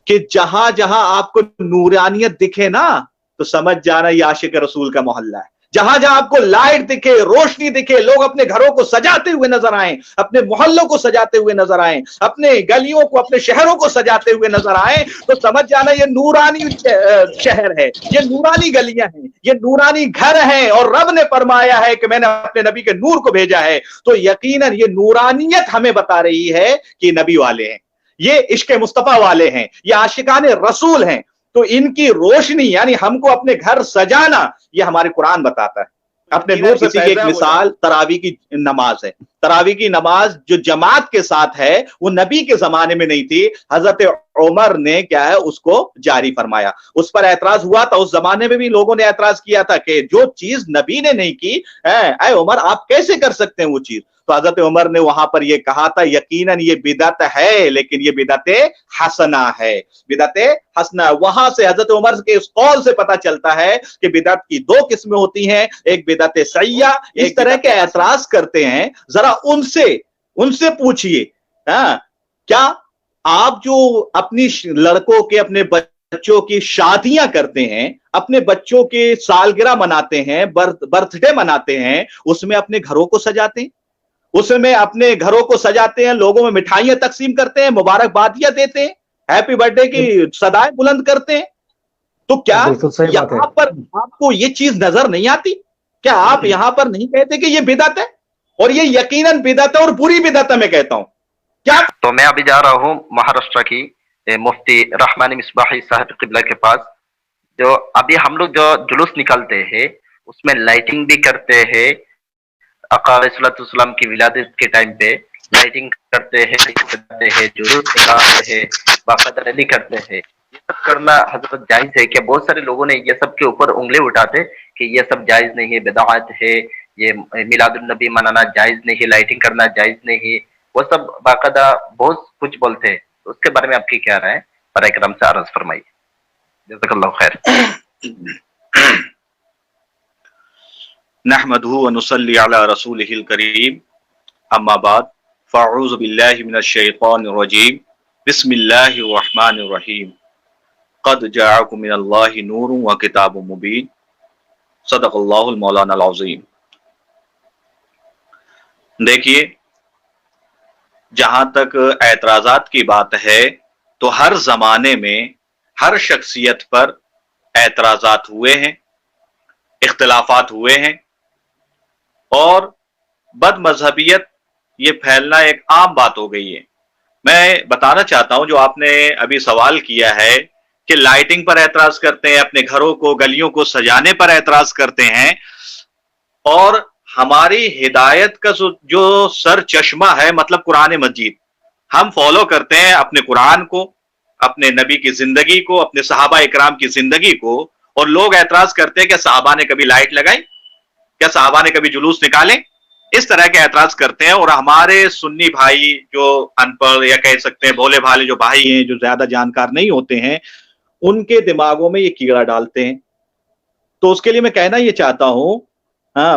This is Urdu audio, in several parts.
کہ جہاں جہاں آپ کو نورانیت دکھے نا تو سمجھ جانا یہ عاشق رسول کا محلہ ہے. جہاں جہاں آپ کو لائٹ دکھے، روشنی دکھے، لوگ اپنے گھروں کو سجاتے ہوئے نظر آئیں، اپنے محلوں کو سجاتے ہوئے نظر آئیں، اپنے گلیوں کو، اپنے شہروں کو سجاتے ہوئے نظر آئیں، تو سمجھ جانا یہ نورانی شہر ہے، یہ نورانی گلیاں ہیں، یہ نورانی گھر ہیں، اور رب نے فرمایا ہے کہ میں نے اپنے نبی کے نور کو بھیجا ہے. تو یقیناً یہ نورانیت ہمیں بتا رہی ہے کہ نبی والے ہیں، یہ عشق مصطفیٰ والے ہیں، یہ عاشقان رسول ہیں. تو ان کی روشنی یعنی ہم کو اپنے گھر سجانا یہ ہمارے قرآن بتاتا ہے. اپنے نور سے ایک مثال تراویح کی نماز ہے. تراویح کی نماز جو جماعت کے ساتھ ہے وہ نبی کے زمانے میں نہیں تھی، حضرت عمر نے کیا ہے اس کو جاری فرمایا. اس پر اعتراض ہوا تھا، اس زمانے میں بھی لوگوں نے اعتراض کیا تھا کہ جو چیز نبی نے نہیں کی اے عمر آپ کیسے کر سکتے ہیں وہ چیز. تو حضرت عمر نے وہاں پر یہ کہا تھا یقیناً یہ بدعت ہے لیکن یہ بدعت حسنہ ہے، بدعت حسنہ. وہاں سے حضرت عمر کے اس قول سے پتہ چلتا ہے کہ بدعت کی دو قسمیں ہوتی ہیں، ایک بدعت سیئہ. اس طرح کے اعتراض کرتے ہیں، ذرا ان سے پوچھئے کیا آپ جو اپنی لڑکوں کے اپنے بچوں کی شادیاں کرتے ہیں، اپنے بچوں کے سالگرہ مناتے ہیں، برتھ ڈے مناتے ہیں، اس میں اپنے گھروں کو سجاتے ہیں، اس میں اپنے گھروں کو سجاتے ہیں، لوگوں میں مٹھائیاں تقسیم کرتے ہیں، مبارکبادیاں دیتے ہیں، ہیپی برتھ ڈے کی صدائیں بلند کرتے ہیں؟ تو کیا یہاں پر آپ کو یہ چیز نظر نہیں آتی؟ کیا آپ یہاں پر نہیں کہتے کہ یہ بدعت ہے؟ اور یہ یقیناً بدعت ہے اور بری بدعت ہے. میں کہتا ہوں کیا تو میں ابھی جا رہا ہوں مہاراشٹر کی مفتی رحمانی مصباحی صاحب قبلہ کے پاس. جو ابھی ہم لوگ جو جلوس نکالتے ہیں اس میں لائٹنگ بھی کرتے ہیں، آقا علیہ الصلوۃ والسلام کی ولادت کے ٹائم پہ لائٹنگ کرتے ہیں، جلوس نکالتے ہیں، باقاعدہ ریلی کرتے ہیں. یہ سب کرنا حضرت جائز ہے کیا؟ بہت سارے لوگوں نے یہ سب کے اوپر انگلی اٹھاتے کہ یہ سب جائز نہیں ہے، بدعت ہے، یہ میلاد النبی منانا جائز نہیں ہے، لائٹنگ کرنا جائز نہیں، وہ سب باقاعدہ بہت کچھ بولتے ہیں. تو اس کے بارے میں آپ کی کیا رائے ہے؟ برائے کرم سے عرض فرمائیے. جزاک اللہ خیر. نحمدہ ونصلی علی رسولہ الکریم، اما بعد فاعوذ باللہ من الشیطان الرجیم، بسم اللہ الرحمن الرحیم. قد جاءکم من اللہ نور وکتاب مبین، صدق اللہ المولانا العظیم. دیکھیے جہاں تک اعتراضات کی بات ہے تو ہر زمانے میں ہر شخصیت پر اعتراضات ہوئے ہیں، اختلافات ہوئے ہیں، اور بد مذہبیت یہ پھیلنا ایک عام بات ہو گئی ہے. میں بتانا چاہتا ہوں جو آپ نے ابھی سوال کیا ہے کہ لائٹنگ پر اعتراض کرتے ہیں، اپنے گھروں کو گلیوں کو سجانے پر اعتراض کرتے ہیں، اور ہماری ہدایت کا جو سر چشمہ ہے مطلب قرآن مجید، ہم فالو کرتے ہیں اپنے قرآن کو، اپنے نبی کی زندگی کو، اپنے صحابہ اکرام کی زندگی کو، اور لوگ اعتراض کرتے ہیں کہ صحابہ نے کبھی لائٹ لگائی؟ کیا صحابہ نے کبھی جلوس نکالے؟ اس طرح کے اعتراض کرتے ہیں. اور ہمارے سنی بھائی جو ان پڑھ یا کہہ سکتے ہیں بھولے بھالے جو بھائی ہیں، جو زیادہ جانکار نہیں ہوتے ہیں، ان کے دماغوں میں یہ کیڑا ڈالتے ہیں. تو اس کے لیے میں کہنا یہ چاہتا ہوں،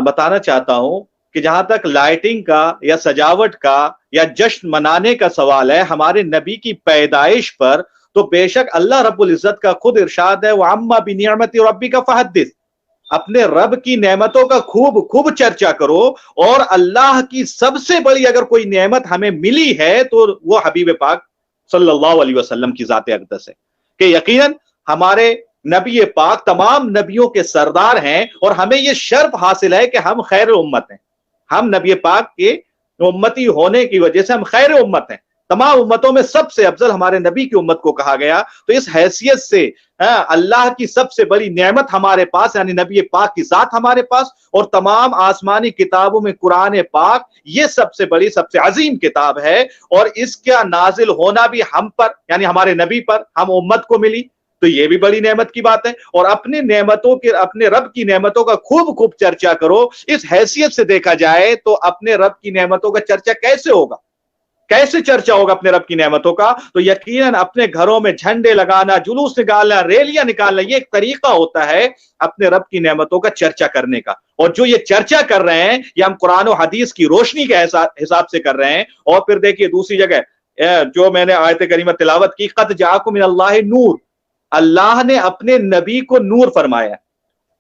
بتانا چاہتا ہوں کہ جہاں تک لائٹنگ کا یا سجاوٹ کا یا جشن منانے کا سوال ہے ہمارے نبی کی پیدائش پر، تو بے شک اللہ رب العزت کا خود ارشاد ہے وَعَمَّا بِنِعْمَةِ رَبِّكَ فَحَدِّثْ، اپنے رب کی نعمتوں کا خوب چرچا کرو. اور اللہ کی سب سے بڑی اگر کوئی نعمت ہمیں ملی ہے تو وہ حبیب پاک صلی اللہ علیہ وسلم کی ذات اقدس ہے، کہ یقیناً ہمارے نبی پاک تمام نبیوں کے سردار ہیں، اور ہمیں یہ شرف حاصل ہے کہ ہم خیر امت ہیں. ہم نبی پاک کے امتی ہونے کی وجہ سے ہم خیر امت ہیں. تمام امتوں میں سب سے افضل ہمارے نبی کی امت کو کہا گیا. تو اس حیثیت سے اللہ کی سب سے بڑی نعمت ہمارے پاس یعنی نبی پاک کی ذات ہمارے پاس، اور تمام آسمانی کتابوں میں قرآن پاک یہ سب سے بڑی سب سے عظیم کتاب ہے. اور اس کا نازل ہونا بھی ہم پر یعنی ہمارے نبی پر، ہم امت کو ملی، تو یہ بھی بڑی نعمت کی بات ہے. اور اپنے نعمتوں کے، اپنے رب کی نعمتوں کا خوب چرچا کرو. اس حیثیت سے دیکھا جائے تو اپنے رب کی نعمتوں کا چرچا کیسے ہوگا؟ کیسے چرچا ہوگا اپنے رب کی نعمتوں کا؟ تو یقیناً اپنے گھروں میں جھنڈے لگانا، جلوس نکالنا، ریلیاں نکالنا، یہ ایک طریقہ ہوتا ہے اپنے رب کی نعمتوں کا چرچا کرنے کا. اور جو یہ چرچا کر رہے ہیں یہ ہم قرآن و حدیث کی روشنی کے حساب سے کر رہے ہیں. اور پھر دیکھیے دوسری جگہ جو میں نے آیت کریمہ تلاوت کی، قد جاءکم من اللہ نور، اللہ نے اپنے نبی کو نور فرمایا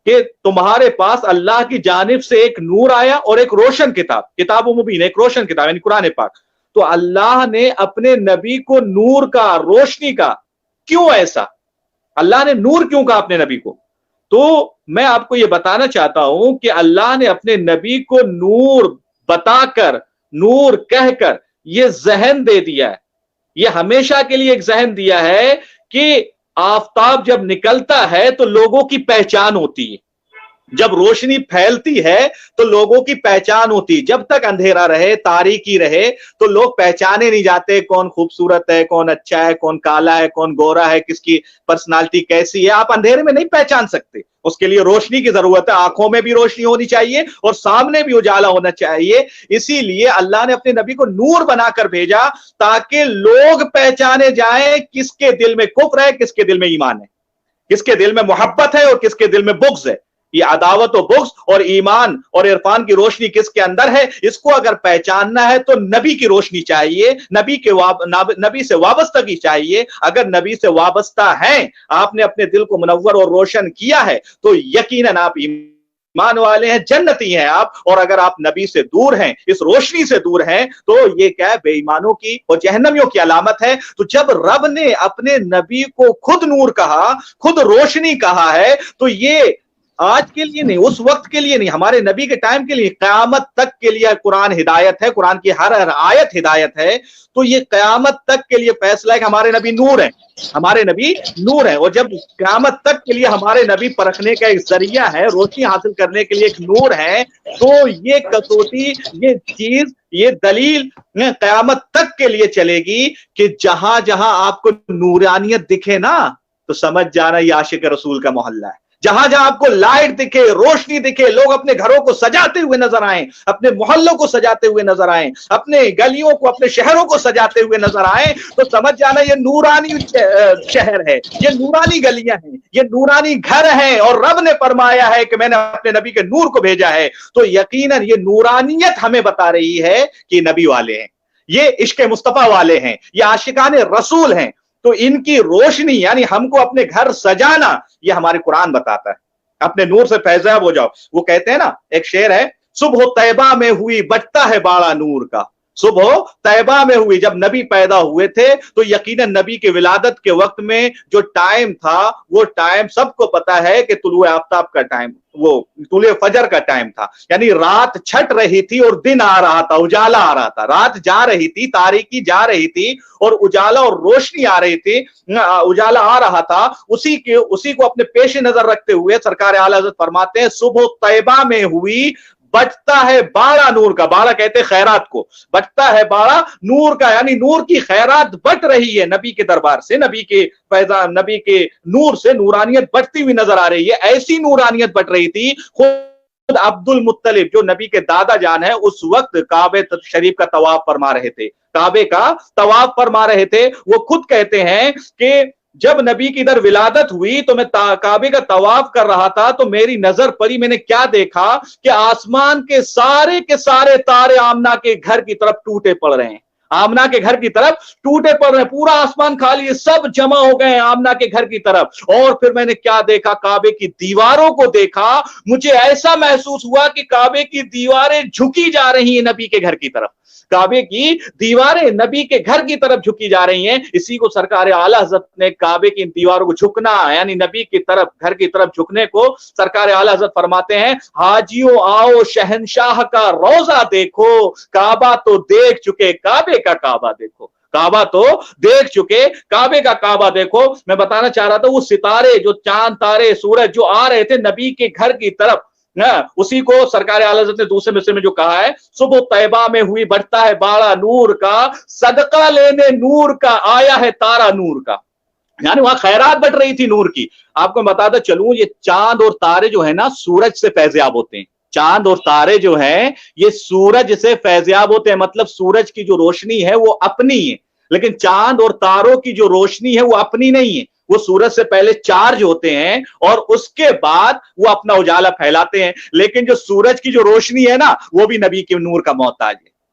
کہ تمہارے پاس اللہ کی جانب سے ایک نور آیا اور ایک روشن کتاب، کتاب و مبین، ایک روشن کتاب یعنی قرآن پاک۔ تو اللہ نے اپنے نبی کو نور کا، روشنی کا، کیوں ایسا؟ اللہ نے نور کیوں کہا اپنے نبی کو؟ تو میں آپ کو یہ بتانا چاہتا ہوں کہ اللہ نے اپنے نبی کو نور بتا کر، نور کہہ کر یہ ذہن دے دیا ہے، یہ ہمیشہ کے لیے ایک ذہن دیا ہے کہ آفتاب جب نکلتا ہے تو لوگوں کی پہچان ہوتی ہے، جب روشنی پھیلتی ہے تو لوگوں کی پہچان ہوتی ہے۔ جب تک اندھیرا رہے، تاریکی رہے تو لوگ پہچانے نہیں جاتے، کون خوبصورت ہے، کون اچھا ہے، کون کالا ہے، کون گورا ہے، کس کی پرسنالٹی کیسی ہے، آپ اندھیرے میں نہیں پہچان سکتے۔ اس کے لیے روشنی کی ضرورت ہے، آنکھوں میں بھی روشنی ہونی چاہیے اور سامنے بھی اجالا ہونا چاہیے۔ اسی لیے اللہ نے اپنے نبی کو نور بنا کر بھیجا تاکہ لوگ پہچانے جائیں کس کے دل میں کفر ہے، کس کے دل میں ایمان ہے، کس کے دل میں محبت ہے اور کس کے دل میں بغض ہے۔ یہ عداوت و بغض اور ایمان اور عرفان کی روشنی کس کے اندر ہے، اس کو اگر پہچاننا ہے تو نبی کی روشنی چاہیے، نبی سے وابستگی چاہیے۔ اگر نبی سے وابستہ ہیں، آپ نے اپنے دل کو منور اور روشن کیا ہے تو یقیناً آپ ایمان والے ہیں، جنتی ہیں آپ۔ اور اگر آپ نبی سے دور ہیں، اس روشنی سے دور ہیں، تو یہ کیا ہے؟ بے ایمانوں کی اور جہنمیوں کی علامت ہے۔ تو جب رب نے اپنے نبی کو خود نور کہا، خود روشنی کہا ہے، تو یہ آج کے لیے نہیں، اس وقت کے لیے نہیں، ہمارے نبی کے ٹائم کے لیے، قیامت تک کے لیے قرآن ہدایت ہے، قرآن کی ہر آیت ہدایت ہے۔ تو یہ قیامت تک کے لیے فیصلہ ہے کہ ہمارے نبی نور ہیں، ہمارے نبی نور ہیں۔ اور جب قیامت تک کے لیے ہمارے نبی پرکھنے کا ایک ذریعہ ہے، روشنی حاصل کرنے کے لیے ایک نور ہے، تو یہ کسوٹی، یہ چیز، یہ دلیل قیامت تک کے لیے چلے گی کہ جہاں جہاں آپ کو نورانیت دکھے نا تو سمجھ جانا یہ عاشق رسول کا محلہ ہے۔ جہاں جہاں آپ کو لائٹ دکھے، روشنی دکھے، لوگ اپنے گھروں کو سجاتے ہوئے نظر آئیں، اپنے محلوں کو سجاتے ہوئے نظر آئیں، اپنے گلیوں کو، اپنے شہروں کو سجاتے ہوئے نظر آئیں، تو سمجھ جانا یہ نورانی شہر ہے، یہ نورانی گلیاں ہیں، یہ نورانی گھر ہیں، اور رب نے فرمایا ہے کہ میں نے اپنے نبی کے نور کو بھیجا ہے۔ تو یقیناً یہ نورانیت ہمیں بتا رہی ہے کہ یہ نبی والے ہیں، یہ عشق مصطفیٰ والے ہیں، یہ عاشقان رسول ہیں۔ تو ان کی روشنی یعنی ہم کو اپنے گھر سجانا، یہ ہمارے قرآن بتاتا ہے۔ اپنے نور سے فیضیاب ہو جاؤ۔ وہ کہتے ہیں نا، ایک شعر ہے، صبح طیبہ میں ہوئی بٹتا ہے باڑا نور کا۔ صبح طیبہ میں ہوئی، جب نبی پیدا ہوئے تھے تو یقیناً نبی کے ولادت کے وقت میں جو ٹائم تھا، وہ ٹائم سب کو پتا ہے کہ طلوع آفتاب کا ٹائم، وہ طلوع فجر کا ٹائم تھا، یعنی رات چھٹ رہی تھی اور دن آ رہا تھا، اجالا آ رہا تھا، رات جا رہی تھی، تاریکی جا رہی تھی اور اجالا اور روشنی آ رہی تھی، اجالا آ رہا تھا۔ اسی کو اپنے پیش نظر رکھتے ہوئے سرکار اعلیٰ حضرت فرماتے ہیں، صبح طیبہ میں ہوئی بچتا ہے باڑا نور کا۔ باڑا کہتے خیرات کو، بچتا ہے باڑا نور کا، یعنی نور کی خیرات بٹ رہی ہے نبی کے دربار سے، نبی کے فیضان، نبی کے نور سے نورانیت بٹتی ہوئی نظر آ رہی ہے۔ ایسی نورانیت بٹ رہی تھی، خود عبد المطلب جو نبی کے دادا جان ہے، اس وقت کعبے شریف کا طواف فرما رہے تھے، کعبے کا طواف فرما رہے تھے۔ وہ خود کہتے ہیں کہ جب نبی کی ادھر ولادت ہوئی تو میں کعبے کا طواف کر رہا تھا تو میری نظر پڑی، میں نے کیا دیکھا کہ آسمان کے سارے تارے آمنہ کے گھر کی طرف ٹوٹے پڑ رہے ہیں، آمنہ کے گھر کی طرف ٹوٹے پڑ رہے ہیں، پورا آسمان خالی ہے، سب جمع ہو گئے ہیں آمنہ کے گھر کی طرف۔ اور پھر میں نے کیا دیکھا، کعبے کی دیواروں کو دیکھا، مجھے ایسا محسوس ہوا کہ کعبے کی دیواریں جھکی جا رہی ہیں نبی کے گھر کی طرف، کعبے کی دیواریں نبی کے گھر کی طرف جھکی جا رہی ہیں۔ اسی کو سرکار اعلیٰ حضرت نے کعبے کی دیواروں کو جھکنا یعنی نبی کی طرف، گھر کی طرف جھکنے کو سرکار اعلیٰ حضرت فرماتے ہیں، حاجیوں آؤ شہنشاہ کا روضہ دیکھو، کعبہ تو دیکھ چکے کعبے کا کعبہ دیکھو، کعبہ تو دیکھ چکے کعبے کا کعبہ دیکھو۔ میں بتانا چاہ رہا تھا، وہ ستارے جو چاند تارے سورج جو آ رہے تھے نبی کے گھر کی طرف، اسی کو سرکار اعلیٰ حضرت نے دوسرے مصرے میں جو کہا ہے، صبح طیبہ میں ہوئی بڑھتا ہے باڑا نور کا، صدقہ لینے نور کا آیا ہے تارا نور کا، یعنی وہاں خیرات بٹ رہی تھی نور کی۔ آپ کو بتاتا چلوں، یہ چاند اور تارے جو ہے نا سورج سے فیضیاب ہوتے ہیں، چاند اور تارے جو ہیں یہ سورج سے فیضیاب ہوتے ہیں، مطلب سورج کی جو روشنی ہے وہ اپنی ہے، لیکن چاند اور تاروں کی جو روشنی ہے وہ اپنی نہیں ہے، وہ سورج سے پہلے چارج ہوتے ہیں اور اس کے بعد وہ اپنا اجالا پھیلاتے ہیں۔ لیکن جو سورج کی جو روشنی ہے نا وہ بھی نبی کے نور کا محتاج ہے،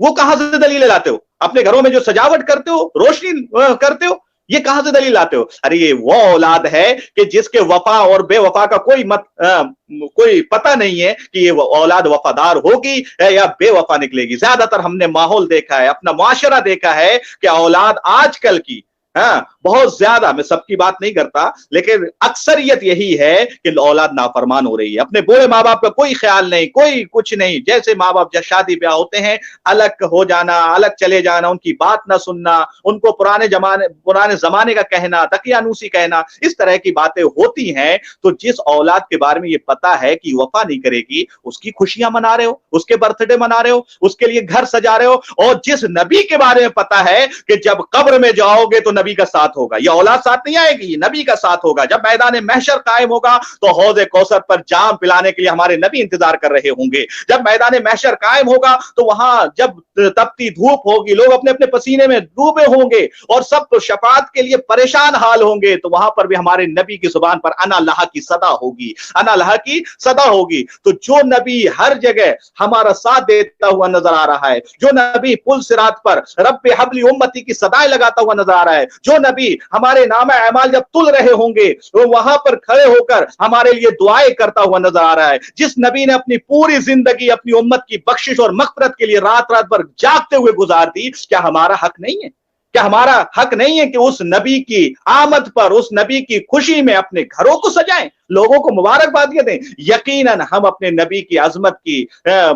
وہ کہاں سے دلیل لاتے ہو؟ اپنے گھروں میں جو سجاوٹ کرتے ہو، روشنی کرتے ہو، یہ کہاں سے دلیل لاتے ہو؟ ارے یہ وہ اولاد ہے کہ جس کے وفا اور بے وفا کا کوئی پتہ نہیں ہے کہ یہ اولاد وفادار ہوگی یا بے وفا نکلے گی۔ زیادہ تر ہم نے ماحول دیکھا ہے، اپنا معاشرہ دیکھا ہے کہ اولاد آج کل کی بہت زیادہ، میں سب کی بات نہیں کرتا لیکن اکثریت یہی ہے کہ اولاد نافرمان ہو رہی ہے، اپنے بوڑھے ماں باپ کا کوئی خیال نہیں، کوئی کچھ نہیں۔ جیسے ماں باپ جب شادی بیاہ ہوتے ہیں الگ ہو جانا، الگ چلے جانا، ان کی بات نہ سننا، ان کو پرانے زمانے کا کہنا، دقیانوسی کہنا، اس طرح کی باتیں ہوتی ہیں۔ تو جس اولاد کے بارے میں یہ پتا ہے کہ وفا نہیں کرے گی، اس کی خوشیاں منا رہے ہو، اس کے برتھ ڈے منا رہے ہو، اس کے لیے گھر سجا رہے ہو، اور جس نبی کے بارے میں پتا ہے کہ جب قبر میں جاؤ گے تو نبی کا ساتھ ہوگا، یہ اولاد ساتھ نہیں آئے گی، یہ نبی کا ساتھ ہوگا۔ جب میدان محشر قائم ہوگا تو حوض کوثر پر جام پلانے کے لیے ہمارے نبی انتظار کر رہے ہوں گے۔ جب میدان محشر قائم ہوگا تو وہاں جب تپتی دھوپ ہوگی، لوگ اپنے اپنے پسینے میں ڈوبے ہوں گے اور سب تو شفاعت کے لیے پریشان حال ہوں گے، تو وہاں پر بھی ہمارے نبی کی زبان پر انا لہا کی صدا ہوگی، انا لہا کی صدا ہوگی۔ تو جو نبی ہر جگہ ہمارا ساتھ دیتا ہوا نظر آ رہا ہے، جو نبی پل صراط پر رب حبلی امتی کی صدائیں لگاتا ہوا نظر آ رہا ہے، جو نبی ہمارے نام اعمال جب تل رہے ہوں گے وہ وہاں پر کھڑے ہو کر ہمارے لیے دعائیں کرتا ہوا نظر آ رہا ہے، جس نبی نے اپنی پوری زندگی اپنی امت کی بخشش اور مغفرت کے لیے رات رات بھر جاگتے ہوئے گزار دی، کیا ہمارا حق نہیں ہے؟ کیا ہمارا حق نہیں ہے کہ اس نبی کی آمد پر، اس نبی کی خوشی میں اپنے گھروں کو سجائیں، لوگوں کو مبارکباد دیں؟ یقیناً ہم اپنے نبی کی عظمت کی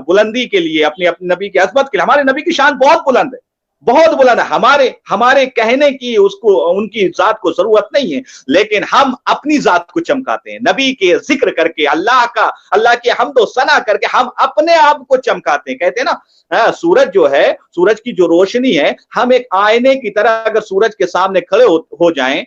بلندی کے لیے، اپنے نبی کی عظمت کے لیے، ہمارے نبی کی شان بہت بلند ہے، بہت بلند ہے، ہمارے کہنے کی ان کی ذات کو ضرورت نہیں ہے، لیکن ہم اپنی ذات کو چمکاتے ہیں، نبی کے ذکر کر کے، اللہ کی حمد و ثنا کر کے ہم اپنے آپ کو چمکاتے ہیں۔ کہتے ہیں نا سورج جو ہے، سورج کی جو روشنی ہے، ہم ایک آئینے کی طرح اگر سورج کے سامنے کھڑے ہو جائیں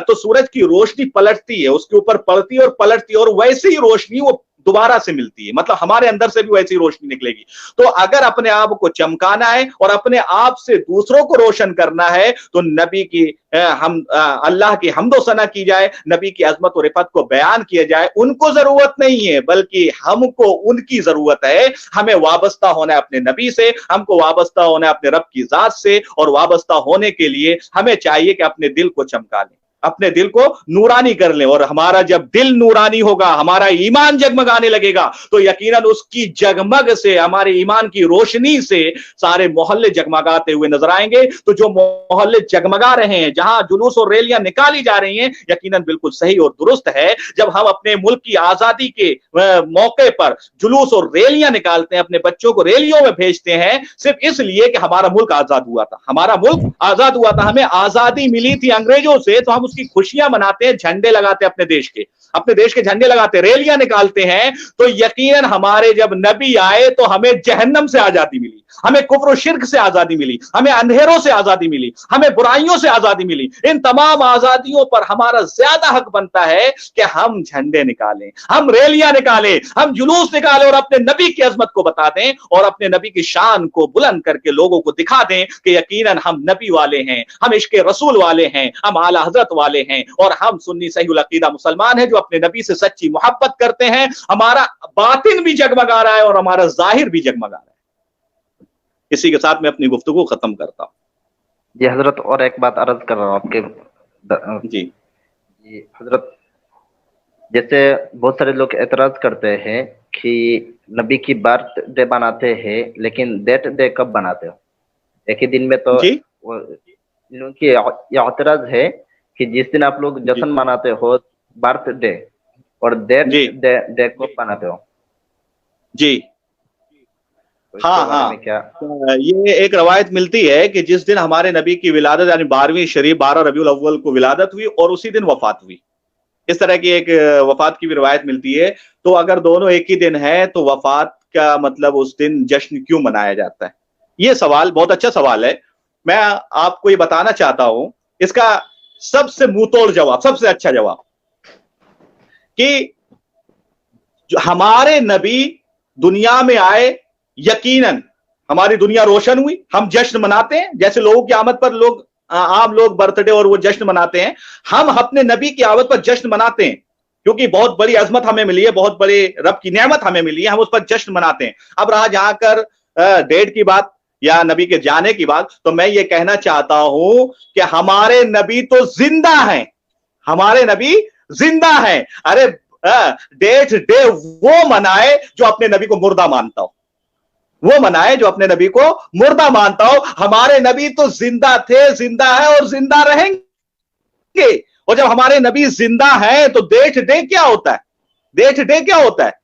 تو سورج کی روشنی پلٹتی ہے، اس کے اوپر پڑتی ہے اور پلٹتی ہے، اور ویسے ہی روشنی وہ دوبارہ سے ملتی ہے، مطلب ہمارے اندر سے بھی ویسی روشنی نکلے گی۔ تو اگر اپنے آپ کو چمکانا ہے اور اپنے آپ سے دوسروں کو روشن کرنا ہے تو نبی کی اللہ کی حمد و ثنا کی جائے، نبی کی عظمت و رفعت کو بیان کیا جائے۔ ان کو ضرورت نہیں ہے بلکہ ہم کو ان کی ضرورت ہے۔ ہمیں وابستہ ہونا ہے اپنے نبی سے، ہم کو وابستہ ہونا ہے اپنے رب کی ذات سے، اور وابستہ ہونے کے لیے ہمیں چاہیے کہ اپنے دل کو چمکا لیں، اپنے دل کو نورانی کر لیں، اور ہمارا جب دل نورانی ہوگا، ہمارا ایمان جگمگانے لگے گا تو یقیناً اس کی جگمگ سے، ہمارے ایمان کی روشنی سے سارے محلے جگمگاتے ہوئے نظر آئیں گے۔ تو جو محلے جگمگا رہے ہیں، جہاں جلوس اور ریلیاں نکالی جا رہی ہیں، یقیناً بالکل صحیح اور درست ہے۔ جب ہم اپنے ملک کی آزادی کے موقع پر جلوس اور ریلیاں نکالتے ہیں، اپنے بچوں کو ریلیوں میں بھیجتے ہیں، صرف اس لیے کہ ہمارا ملک آزاد ہوا تھا، ہمارا ملک آزاد ہوا تھا، ہمیں آزادی ملی تھی انگریزوں سے، تو ہم اس کی خوشیاں مناتے ہیں، جھنڈے لگاتے ہیں، اپنے دیش کے جھنڈے لگاتے، ریلیاں نکالتے ہیں۔ تو یقیناً ہمارے جب نبی آئے تو ہمیں جہنم سے آزادی ملی، ہمیں کفر و شرک سے آزادی ملی، ہمیں اندھیروں سے آزادی ملی، ہمیں برائیوں سے آزادی ملی۔ ان تمام آزادیوں پر ہمارا زیادہ حق بنتا ہے کہ ہم جھنڈے نکالیں، ہم ریلیاں نکالیں، ہم جلوس نکالیں، اور اپنے نبی کی عظمت کو بتا دیں، اور اپنے نبی کی شان کو بلند کر کے لوگوں کو دکھا دیں کہ یقیناً ہم نبی والے ہیں، ہم عشق رسول والے ہیں، ہم اعلی حضرت والے ہیں، اور ہم سنی صحیح العقیدہ مسلمان ہیں جو اپنے نبی سے سچی محبت کرتے ہیں۔ ہمارا باطن بھی جگمگا رہا ہے اور ہمارا ظاہر بھی جگمگا رہا ہے۔ اسی کے ساتھ میں اپنی گفتگو ختم کرتا ہوں۔ جی حضرت، اور ایک بات عرض کر رہا ہوں آپ کے جی حضرت، جیسے بہت سارے لوگ اعتراض کرتے ہیں کہ نبی کی برتھ ڈے بناتے ہیں، لیکن ڈیٹ ڈے کب بناتے ہو؟ ایک ہی دن میں تو جی ان کی یہ اعتراض ہے کہ جس دن آپ لوگ جشن مناتے ہو برتھ ڈے، اور ڈیٹ ڈے کب بناتے ہو؟ جی ہاں، یہ ایک روایت ملتی ہے کہ جس دن ہمارے نبی کی ولادت یعنی 12ویں شریف 12 ربیع الاول کو ولادت ہوئی اور اسی دن وفات ہوئی، اس طرح کی ایک وفات کی بھی روایت ملتی ہے۔ تو اگر دونوں ایک ہی دن ہے تو وفات کا مطلب اس دن جشن کیوں منایا جاتا ہے؟ یہ سوال بہت اچھا سوال ہے۔ میں آپ کو یہ بتانا چاہتا ہوں اس کا سب سے منہ توڑ جواب، سب سے اچھا جواب، کہ ہمارے نبی دنیا میں آئے، یقیناً ہماری دنیا روشن ہوئی، ہم جشن مناتے ہیں، جیسے لوگوں کی آمد پر عام لوگ برتھ ڈے اور وہ جشن مناتے ہیں، ہم اپنے نبی کی آمد پر جشن مناتے ہیں، کیونکہ بہت بڑی عظمت ہمیں ملی ہے، بہت بڑی رب کی نعمت ہمیں ملی ہے، ہم اس پر جشن مناتے ہیں۔ اب رہا جہاں کر ڈیٹ کی بات، یا نبی کے جانے کی بات، تو میں یہ کہنا چاہتا ہوں کہ ہمارے نبی تو زندہ ہیں، ہمارے نبی زندہ ہیں. ارے ڈیٹ ڈے وہ منائے جو اپنے نبی کو مردہ مانتا ہو، وہ منائے جو اپنے نبی کو مردہ مانتا ہو. ہمارے نبی تو زندہ تھے، زندہ ہے اور زندہ رہیں گے. اور جب ہمارے نبی زندہ ہیں تو ڈیٹ ڈے کیا ہوتا ہے؟ ڈیٹ ڈے کیا ہوتا ہے؟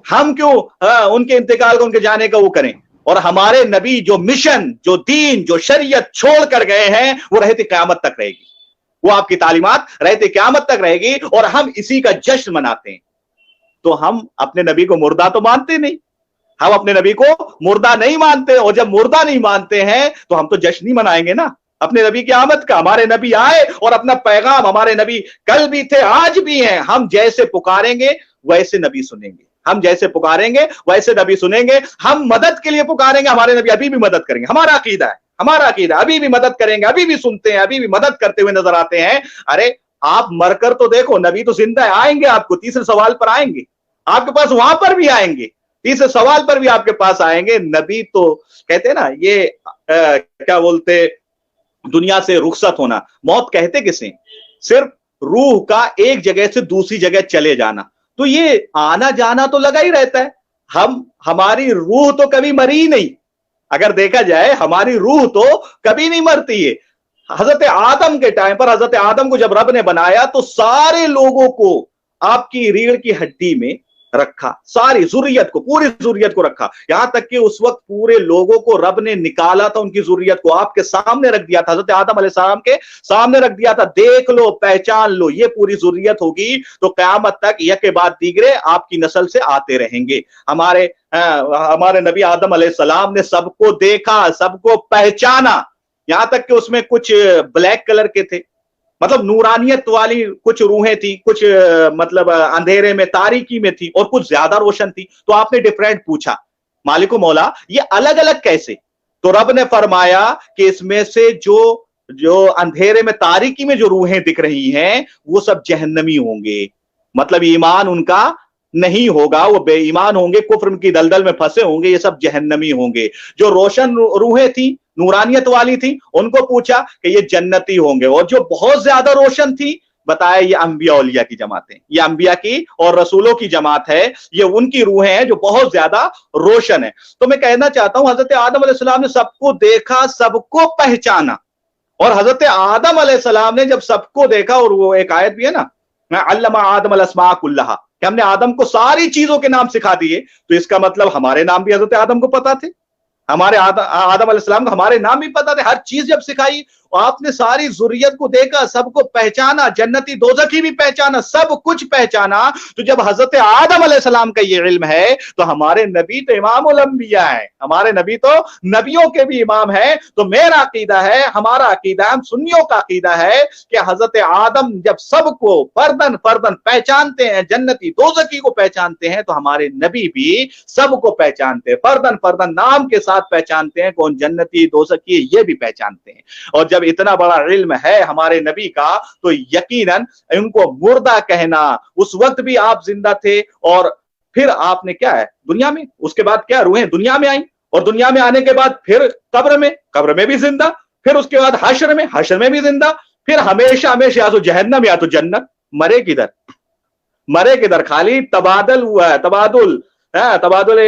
ہم کیوں ان کے انتقال کو، ان کے جانے کا وہ کریں؟ اور ہمارے نبی جو مشن، جو دین، جو شریعت چھوڑ کر گئے ہیں وہ رہتے قیامت تک رہے گی، وہ آپ کی تعلیمات رہتے قیامت تک رہے گی، اور ہم اسی کا جشن مناتے ہیں. تو ہم اپنے نبی کو مردہ تو مانتے نہیں، ہم اپنے نبی کو مردہ نہیں مانتے. اور جب مردہ نہیں مانتے ہیں تو ہم تو جشن ہی منائیں گے نا اپنے نبی کی آمد کا. ہمارے نبی آئے اور اپنا پیغام، ہمارے نبی کل بھی تھے آج بھی ہیں. ہم جیسے پکاریں گے ویسے نبی سنیں گے، ہم جیسے پکاریں گے ویسے نبی سنیں گے. ہم مدد کے لیے پکاریں گے، ہمارے نبی ابھی بھی مدد کریں گے. ہمارا عقیدہ ہے، ہمارا عقیدہ ابھی بھی مدد کریں گے، ابھی بھی سنتے ہیں، ابھی بھی مدد کرتے ہوئے نظر آتے ہیں. ارے آپ مر کر تو دیکھو، نبی تو زندہ ہے، آئیں گے آپ کو تیسرے سوال پر آئیں گے، آپ کے پاس وہاں پر بھی آئیں گے، تیسرے سوال پر بھی آپ کے پاس آئیں گے. نبی تو کہتے ہیں نا، یہ کیا بولتے، دنیا سے رخصت ہونا، موت کہتے کسے؟ صرف روح کا ایک جگہ سے دوسری جگہ چلے جانا. تو یہ آنا جانا تو لگا ہی رہتا ہے. ہماری روح تو کبھی مری نہیں، اگر دیکھا جائے ہماری روح تو کبھی نہیں مرتی ہے. حضرت آدم کے ٹائم پر، حضرت آدم کو جب رب نے بنایا تو سارے لوگوں کو آپ کی ریڑھ کی ہڈی میں رکھا، ساری ذریت کو، پوری ذریت کو رکھا. یہاں تک کہ اس وقت پورے لوگوں کو رب نے نکالا تھا، ان کی ذریت کو آپ کے سامنے رکھ دیا تھا، حضرت آدم علیہ السلام کے سامنے رکھ دیا تھا. دیکھ لو، پہچان لو، یہ پوری ذریت ہوگی تو قیامت تک یک کے بعد دیگرے آپ کی نسل سے آتے رہیں گے. ہمارے نبی آدم علیہ السلام نے سب کو دیکھا، سب کو پہچانا. یہاں تک کہ اس میں کچھ بلیک کلر کے تھے، مطلب نورانیت والی کچھ روحیں تھی، کچھ مطلب اندھیرے میں، تاریکی میں تھی، اور کچھ زیادہ روشن تھی. تو آپ نے ڈیفرنٹ پوچھا، مالک و مولا یہ الگ الگ کیسے؟ تو رب نے فرمایا کہ اس میں سے جو اندھیرے میں، تاریکی میں جو روحیں دکھ رہی ہیں وہ سب جہنمی ہوں گے، مطلب ایمان ان کا نہیں ہوگا، وہ بے ایمان ہوں گے، کفر کی دلدل میں پھنسے ہوں گے، یہ سب جہنمی ہوں گے. جو روشن روحیں تھیں، نورانیت والی تھی، ان کو پوچھا کہ یہ جنتی ہوں گے. اور جو بہت زیادہ روشن تھی، بتایا یہ انبیاء اولیاء کی جماعت ہے، یہ انبیاء کی اور رسولوں کی جماعت ہے، یہ ان کی روحیں ہیں جو بہت زیادہ روشن ہے. تو میں کہنا چاہتا ہوں حضرت آدم علیہ السلام نے سب کو دیکھا، سب کو پہچانا. اور حضرت آدم علیہ السلام نے جب سب کو دیکھا، اور وہ ایک آیت بھی ہے نا، علم آدم الاسماء کلھا، کہ ہم نے آدم کو ساری چیزوں کے نام سکھا دیے. تو اس کا مطلب ہمارے نام بھی حضرت آدم کو پتا تھے، ہمارے آدم علیہ السلام کو ہمارے نام بھی پتا تھے. ہر چیز جب سکھائی، آپ نے ساری ذریت کو دیکھا، سب کو پہچانا، جنتی دوزخی بھی پہچانا، سب کچھ پہچانا. تو جب حضرت آدم علیہ السلام کا یہ علم ہے تو ہمارے نبی تو امام الانبیاء ہیں، ہمارے نبی تو نبیوں کے بھی امام ہیں. تو میرا عقیدہ ہے، ہمارا عقیدہ، ہم سنیوں کا عقیدہ ہے کہ حضرت آدم جب سب کو فردن فردن پہچانتے ہیں، جنتی دوزخی کو پہچانتے ہیں، تو ہمارے نبی بھی سب کو پہچانتے ہیں، فردن فردن نام کے ساتھ پہچانتے ہیں، کون جنتی دوزخی یہ بھی پہچانتے ہیں. اور جب اتنا بڑا علم ہے ہمارے نبی کا تو یقیناً ان کو مردہ کہنا، اس وقت بھی آپ زندہ تھے، اور پھر آپ نے کیا ہے دنیا میں، اس کے بعد کیا روحیں دنیا میں آئیں، اور دنیا میں آنے کے بعد پھر قبر میں بھی زندہ، پھر اس کے بعد حشر میں بھی زندہ، پھر ہمیشہ ہمیشہ یا تو جہنم یا تو جنت. مرے کدھر خالی تبادل ہوا ہے، تبادل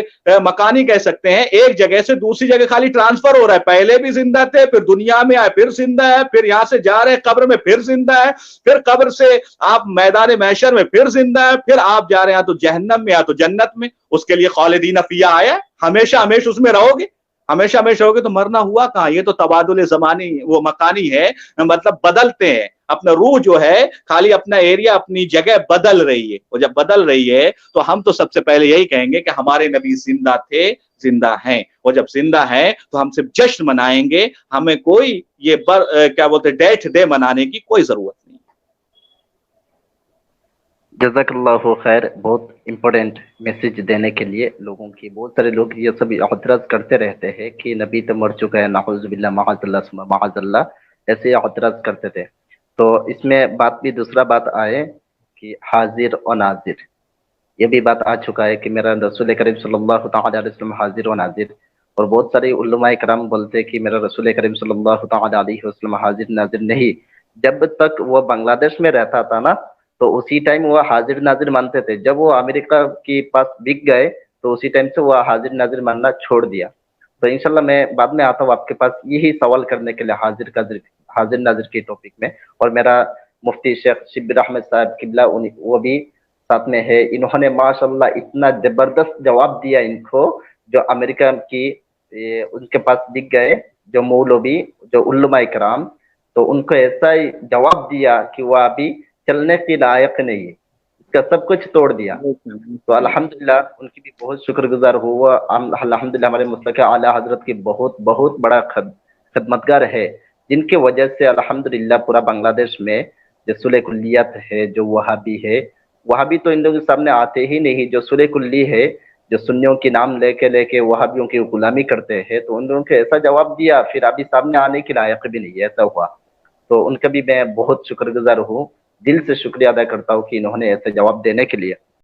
مکانی کہہ سکتے ہیں، ایک جگہ سے دوسری جگہ خالی ٹرانسفر ہو رہا ہے. پہلے بھی زندہ تھے، پھر دنیا میں آئے پھر زندہ ہے، پھر یہاں سے جا رہے قبر میں پھر زندہ ہے، پھر قبر سے آپ میدان محشر میں پھر زندہ ہے، پھر آپ جا رہے ہیں یا تو جہنم میں یا تو جنت میں. اس کے لیے خالدین فیہا آیا، ہمیشہ ہمیشہ اس میں رہو گے، ہمیشہ ہمیشہ رہو گے. تو مرنا ہوا کہاں؟ یہ تو تبادل زمانی وہ مکانی ہے، مطلب بدلتے ہیں. اپنا روح جو ہے خالی اپنا ایریا، اپنی جگہ بدل رہی ہے. اور جب بدل رہی ہے تو ہم تو سب سے پہلے یہی کہیں گے کہ ہمارے نبی زندہ تھے، زندہ ہیں، اور جب زندہ ہیں تو ہم صرف جشن منائیں گے. ہمیں کوئی یہ کیا بولتے ڈیتھ ڈے منانے کی کوئی ضرورت نہیں. جزاک اللہ خیر. بہت امپورٹنٹ میسج دینے کے لیے لوگوں کی. بہت سارے لوگ یہ سب اعتراض کرتے رہتے ہیں کہ نبی تو مر چکا ہے، نعوذ باللہ، معاذ اللہ ثم معاذ اللہ، ایسے اعتراض کرتے تھے. تو اس میں بات بھی دوسرا بات آئے کہ حاضر و ناظر، یہ بھی بات آ چکا ہے کہ میرا رسول کریم صلی اللہ تعالی علیہ وسلم حاضر و ناظر. اور بہت سارے علماء کرام بولتے ہیں کہ میرا رسول کریم صلی اللہ تعالی علیہ وسلم حاضر ناظر نہیں، جب تک وہ بنگلہ دیش میں رہتا تھا نا تو اسی ٹائم وہ حاضر ناظر مانتے تھے، جب وہ امریکہ کے پاس بک گئے تو اسی ٹائم سے وہ حاضر ناظر ماننا چھوڑ دیا۔ تو انشاءاللہ میں بعد میں آتا ہوں آپ کے پاس یہی سوال کرنے کے لیے حاضر ناظر کی ٹاپک میں، اور میرا مفتی شیخ شبیر احمد صاحب قبلہ وہ بھی ساتھ میں ہے۔ انہوں نے ماشاءاللہ اتنا زبردست جواب دیا ان کو، جو امریکہ کی ان کے پاس دکھ گئے جو مولوی جو علماء کرام، تو ان کو ایسا ہی جواب دیا کہ وہ ابھی چلنے کے لائق نہیں ہے، اس کا سب کچھ توڑ دیا۔ تو الحمدللہ ان کی بھی بہت شکر گزار ہوا، الحمدللہ ہمارے مستقی اعلیٰ حضرت کی بہت بہت بڑا خدمتگار ہے، جن کی وجہ سے الحمدللہ پورا بنگلہ دیش میں جو صلح کلیت ہے، جو وہابی ہے، وہابی تو ان لوگوں کے سامنے آتے ہی نہیں، جو صلح کلی ہے جو سنیوں کے نام لے کے وہابیوں کی غلامی کرتے ہیں، تو ان لوگوں کو ایسا جواب دیا پھر ابھی سامنے آنے کے لائق بھی نہیں، ایسا ہوا۔ تو ان کا بھی میں بہت شکر گزار ہوں، دل سے شکریہ ادا کرتا ہوں کہ انہوں نے ایسے جواب دینے کے لیے